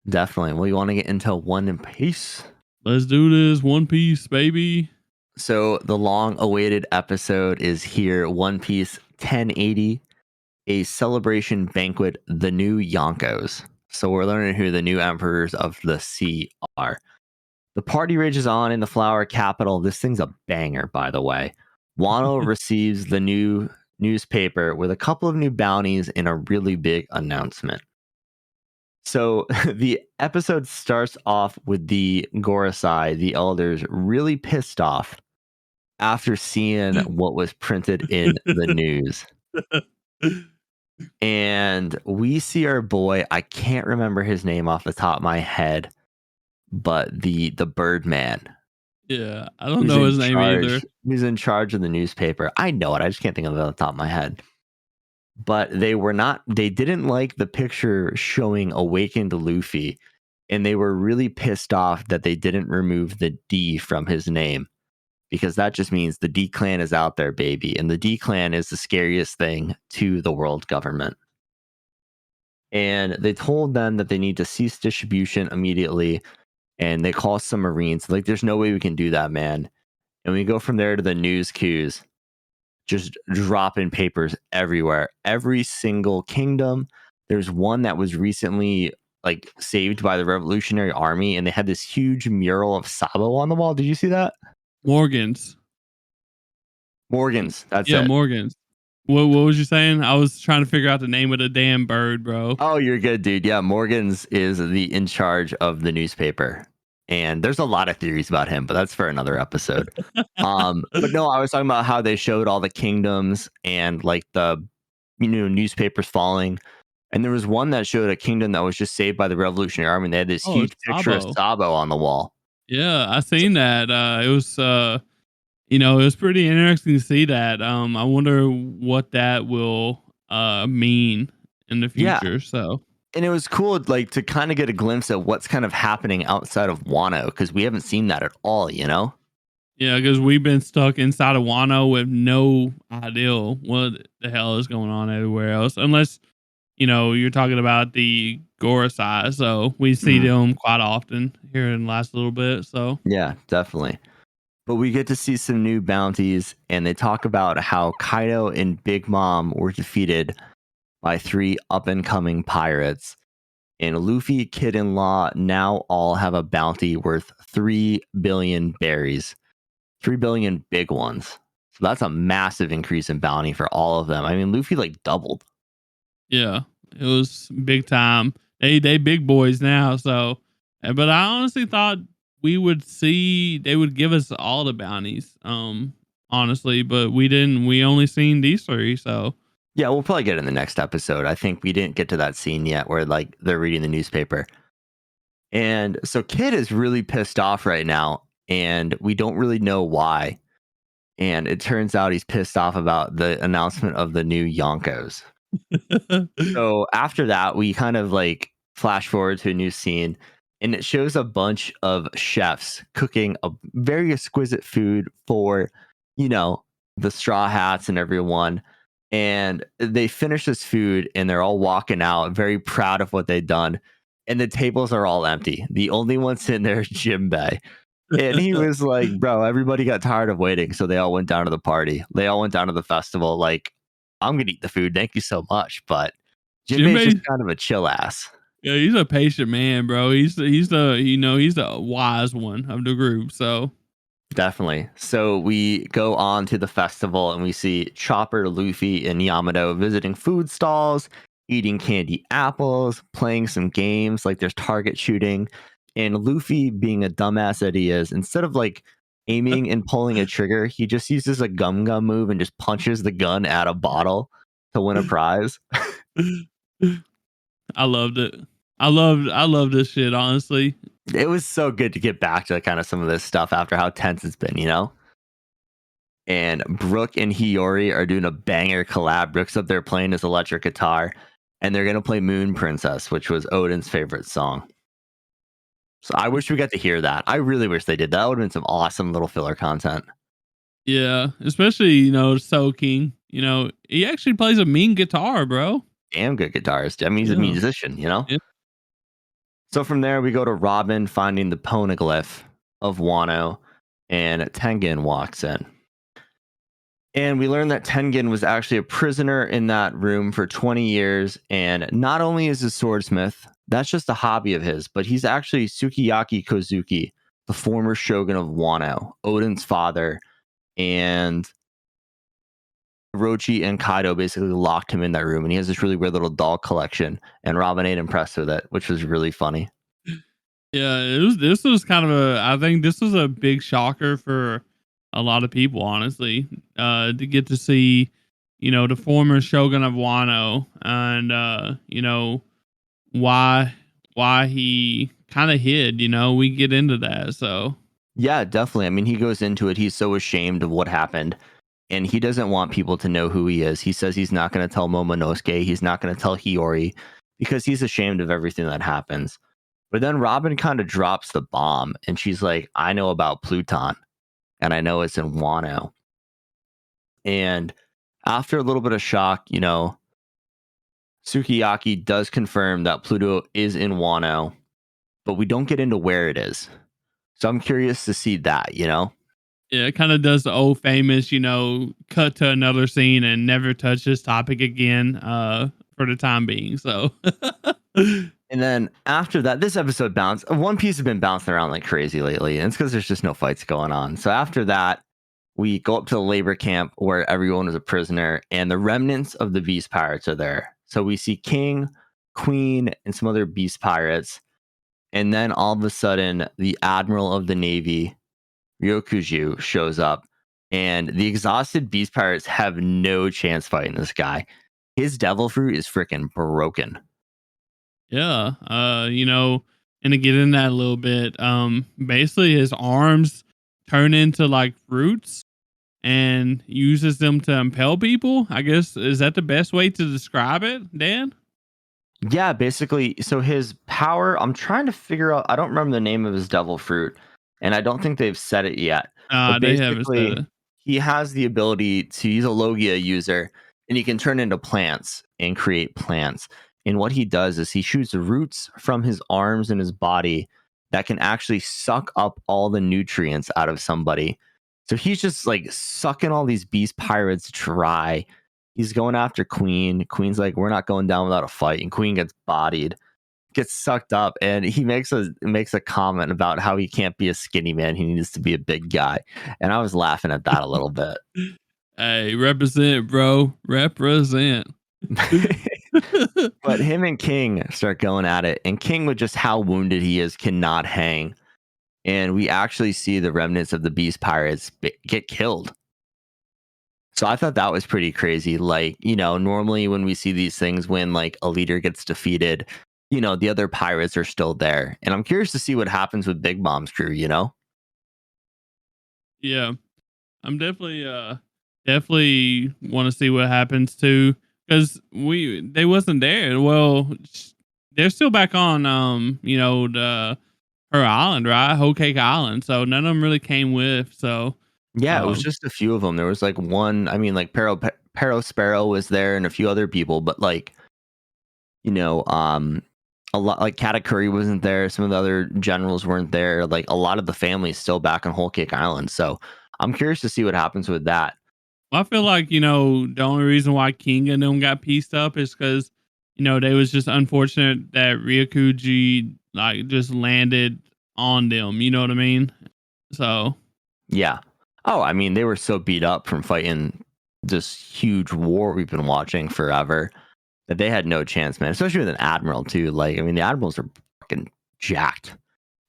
Definitely. Well, you want to get into One Piece? Let's do this. One Piece, baby. So the long-awaited episode is here. One Piece 1080, a celebration banquet. The new Yonkos. So we're learning who the new emperors of the sea are. The party rages on in the flower capital. This thing's a banger, by the way. Wano receives the new newspaper with a couple of new bounties and a really big announcement. So the episode starts off with the Gorosei, the elders, really pissed off after seeing what was printed in the news. And we see our boy, I can't remember his name off the top of my head, but the Birdman. Yeah, I don't know his name either. Who's in charge of the newspaper. I know it. I just can't think of it off the top of my head. But they didn't like the picture showing awakened Luffy, and they were really pissed off that they didn't remove the D from his name, because that just means the D clan is out there, baby. And the D clan is the scariest thing to the world government. And they told them that they need to cease distribution immediately, and they call some Marines. Like, there's no way we can do that, man. And we go from there to the news queues, just dropping papers everywhere. Every single kingdom. There's one that was recently like saved by the Revolutionary Army, and they had this huge mural of Sabo on the wall. Did you see that? Morgan's. That's yeah, it. Morgan's. What was you saying? I was trying to figure out the name of the damn bird, bro. Oh, you're good, dude. Yeah, Morgan's is the in charge of the newspaper. And there's a lot of theories about him, but that's for another episode. But no, I was talking about how they showed all the kingdoms and like the newspapers falling. And there was one that showed a kingdom that was just saved by the Revolutionary Army. They had this huge picture of Sabo on the wall. Yeah, I seen that. It was it was pretty interesting to see that. I wonder what that will mean in the future. Yeah. So, and it was cool, like, to kind of get a glimpse at what's kind of happening outside of Wano, because we haven't seen that at all, Yeah, because we've been stuck inside of Wano with no idea what the hell is going on everywhere else, unless you're talking about the Gorosei. So we see them quite often here in the last little bit. So yeah, definitely. But we get to see some new bounties, and they talk about how Kaido and Big Mom were defeated by 3 up-and-coming pirates. And Luffy, Kid, and Law now all have a bounty worth 3 billion berries. 3 billion big ones. So that's a massive increase in bounty for all of them. I mean, Luffy like doubled. Yeah, it was big time. They big boys now. So, but I honestly thought they would give us all the bounties. Honestly, but we didn't. We only seen these 3. So yeah, we'll probably get in the next episode. I think we didn't get to that scene yet where like they're reading the newspaper. And so Kid is really pissed off right now, and we don't really know why. And it turns out he's pissed off about the announcement of the new Yonkos. So after that, we kind of like flash forward to a new scene, and it shows a bunch of chefs cooking a very exquisite food for, the Straw Hats and everyone. And they finish this food, and they're all walking out very proud of what they've done. And the tables are all empty. The only one sitting there is Jinbei. And he was like, bro, everybody got tired of waiting. So they all went down to the party. They all went down to the festival. Like, I'm going to eat the food. Thank you so much. But Jinbei's just kind of a chill ass. Yeah, he's a patient man, bro. He's the wise one of the group. So definitely. So we go on to the festival, and we see Chopper, Luffy, and Yamato visiting food stalls, eating candy apples, playing some games like there's target shooting. And Luffy, being a dumbass that he is, instead of like aiming and pulling a trigger, he just uses a gum move and just punches the gun at a bottle to win a prize. I loved it. I love this shit, honestly. It was so good to get back to kind of some of this stuff after how tense it's been, And Brook and Hiyori are doing a banger collab. Brook's up there playing his electric guitar, and they're going to play Moon Princess, which was Odin's favorite song. So I wish we got to hear that. I really wish they did. That would have been some awesome little filler content. Yeah, especially, Soaking. He actually plays a mean guitar, bro. Damn good guitarist. I mean, he's a musician, Yeah. So from there, we go to Robin finding the poneglyph of Wano, and Tengen walks in. And we learn that Tengen was actually a prisoner in that room for 20 years. And not only is a swordsmith, that's just a hobby of his, but he's actually Sukiyaki Kozuki, the former shogun of Wano, Odin's father. And Orochi and Kaido basically locked him in that room. And he has this really weird little doll collection. And Robin ain't impressed with it, which was really funny. Yeah, it was. This was kind of a. I think this was a big shocker for a lot of people, honestly, to get to see, the former shogun of Wano, and why he kind of hid. We get into that. So Yeah, definitely. I mean, he goes into it. He's so ashamed of what happened, and he doesn't want people to know who he is. He says he's not going to tell Momonosuke. He's not going to tell Hiyori because he's ashamed of everything that happens. But then Robin kind of drops the bomb, and she's like, I know about Pluton, and I know it's in Wano. And after a little bit of shock, Sukiyaki does confirm that Pluto is in Wano, but we don't get into where it is. So I'm curious to see that. yeah, it kind of does the old famous, cut to another scene and never touch this topic again. For the time being. So. And then after that, this episode bounced. One Piece has been bouncing around like crazy lately, and it's because there's just no fights going on. So after that, we go up to the labor camp where everyone is a prisoner, and the remnants of the beast pirates are there. So we see King, Queen, and some other beast pirates. And then all of a sudden, the admiral of the navy, Ryokuju, shows up, and the exhausted beast pirates have no chance fighting this guy. His devil fruit is freaking broken. Yeah. And to get in that a little bit, basically his arms turn into like roots and uses them to impel people. I guess is that the best way to describe it, Dan? Yeah, basically. So his power, I'm trying to figure out, I don't remember the name of his devil fruit, and I don't think they've said it yet. But They haven't said basically, it. he has the ability to use a Logia user, and he can turn into plants and create plants. And what he does is he shoots roots from his arms and his body that can actually suck up all the nutrients out of somebody. So he's just like sucking all these beast pirates dry. He's going after Queen. Queen's like, we're not going down without a fight. And Queen gets bodied, gets sucked up, and he makes a comment about how he can't be a skinny man. He needs to be a big guy. And I was laughing at that a little bit. Hey, represent, bro. Represent. But him and King start going at it. And King, with just how wounded he is, cannot hang. And we actually see the remnants of the beast pirates get killed. So I thought that was pretty crazy. Like, normally when we see these things, when like a leader gets defeated, the other pirates are still there. And I'm curious to see what happens with Big Mom's crew. Yeah. I'm definitely want to see what happens too, because they wasn't there. Well, they're still back on the her island, right? Whole Cake Island. So none of them really came with. So Yeah, it was um just a few of them. There was like one, I mean, like Pero Sparrow was there and a few other people, but like, you know, um, a lot like Katakuri wasn't there. Some of the other generals weren't there. Like a lot of the family's still back on Whole Cake Island. So I'm curious to see what happens with that. I feel like the only reason why King and them got pieced up is because they was just unfortunate that Ryokuji like just landed on them. You know what I mean? So Yeah. Oh, I mean, they were so beat up from fighting this huge war we've been watching forever that they had no chance, man. Especially with an admiral too. Like, I mean, the admirals are fucking jacked.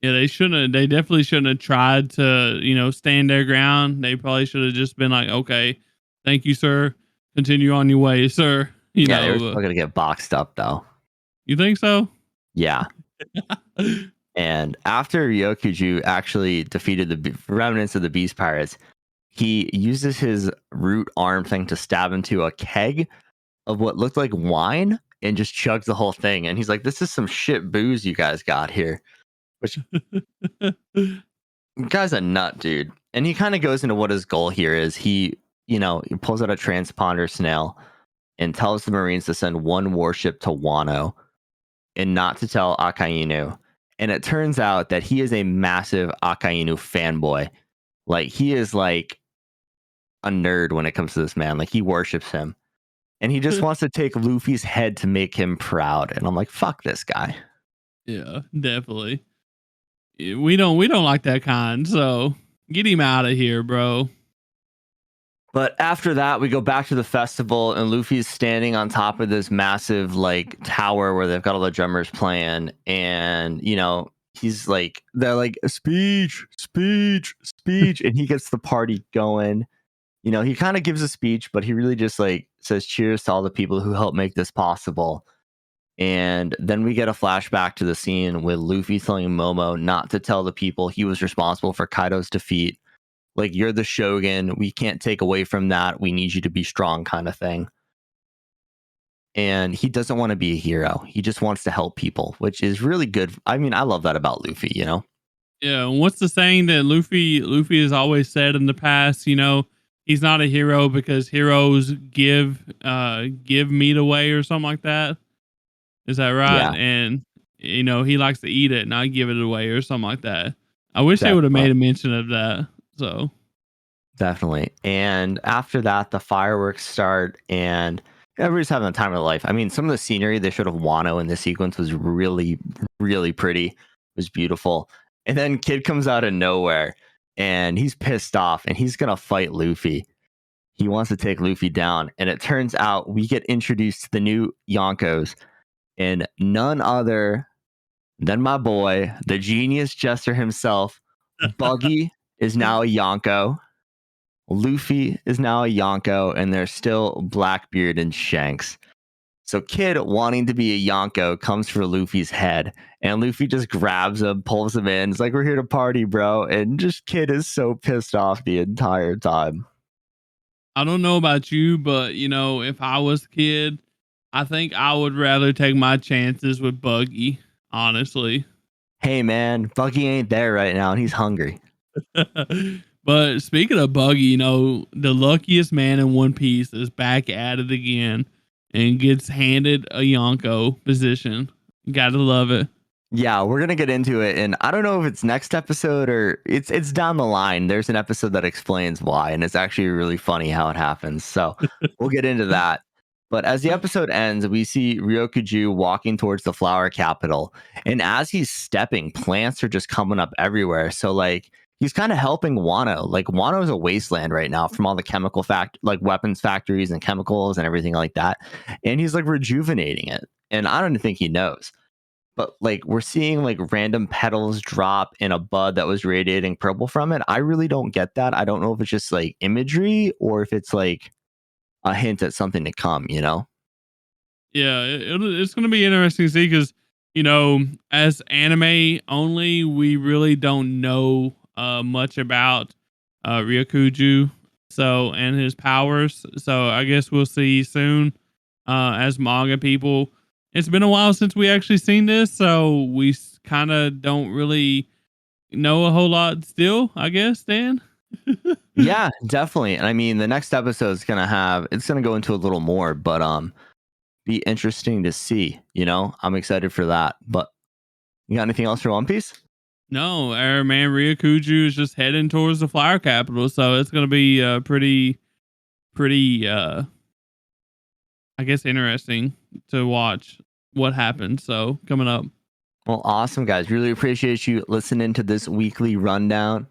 yeah, they shouldn't. They definitely shouldn't have tried to stand their ground. They probably should have just been like, okay, thank you, sir. Continue on your way, sir. Yeah, they were still gonna get boxed up though. You think so? Yeah. And after Ryokuju actually defeated the remnants of the Beast Pirates, he uses his root arm thing to stab into a keg of what looked like wine and just chugs the whole thing. And he's like, "This is some shit booze you guys got here." Which guy's a nut, dude. And he kind of goes into what his goal here is. He pulls out a transponder snail and tells the Marines to send one warship to Wano and not to tell Akainu. And it turns out that he is a massive Akainu fanboy. Like, he is like a nerd when it comes to this man. Like, he worships him. And he just wants to take Luffy's head to make him proud. And I'm like, fuck this guy. Yeah, definitely. We don't like that kind. So get him out of here, bro. But after that, we go back to the festival, and Luffy's standing on top of this massive like tower where they've got all the drummers playing, and he's like, they're like, speech, speech, speech, and he gets the party going. He kind of gives a speech, but he really just like says cheers to all the people who helped make this possible. And then we get a flashback to the scene with Luffy telling Momo not to tell the people he was responsible for Kaido's defeat. Like, you're the Shogun. We can't take away from that. We need you to be strong, kind of thing. And he doesn't want to be a hero. He just wants to help people, which is really good. I mean, I love that about Luffy, Yeah. What's the saying that Luffy has always said in the past? He's not a hero because heroes give meat away or something like that. Is that right? Yeah, And he likes to eat it, not give it away or something like that. I wish they would have definitely. made a mention of that. So Definitely. And after that, the fireworks start, and everybody's having the time of their life. I mean, some of the scenery they showed of Wano in this sequence was really, really pretty. It was beautiful. And then Kid comes out of nowhere, and he's pissed off, and he's going to fight Luffy. He wants to take Luffy down. And it turns out we get introduced to the new Yonkos, and none other than my boy, the genius jester himself. Buggy is now a Yonko. Luffy is now a Yonko, and there's still Blackbeard and Shanks. So Kid, wanting to be a Yonko, comes for Luffy's head, and Luffy just grabs him, pulls him in. It's like, we're here to party, bro. And just Kid is so pissed off the entire time. I don't know about you, but if I was a kid, I think I would rather take my chances with Buggy, honestly. Hey, man, Buggy ain't there right now, and he's hungry. But speaking of Buggy, the luckiest man in One Piece is back at it again and gets handed a Yonko position. Gotta love it. Yeah, we're gonna get into it, and I don't know if it's next episode or it's down the line. There's an episode that explains why, and it's actually really funny how it happens. So we'll get into that. But as the episode ends, we see Ryokuju walking towards the flower capital, and as he's stepping, plants are just coming up everywhere. So like, he's kind of helping Wano. Like, Wano is a wasteland right now from all the chemical like weapons factories and chemicals and everything like that, and he's like rejuvenating it. And I don't think he knows. But like, we're seeing like random petals drop in a bud that was radiating purple from it. I really don't get that. I don't know if it's just like imagery or if it's like a hint at something to come. Yeah, it's going to be interesting to see because, as anime only, we really don't know much about Ryokuju and his powers. So I guess we'll see soon as manga people. It's been a while since we actually seen this, so we kind of don't really know a whole lot still, I guess, Dan. Yeah, definitely. And I mean, the next episode is it's gonna go into a little more, but be interesting to see. I'm excited for that. But you got anything else for One Piece? No, our man Ryokuju is just heading towards the flower capital, so it's going to be pretty I guess interesting to watch what happens. So coming up. Well, awesome, guys. Really appreciate you listening to this weekly rundown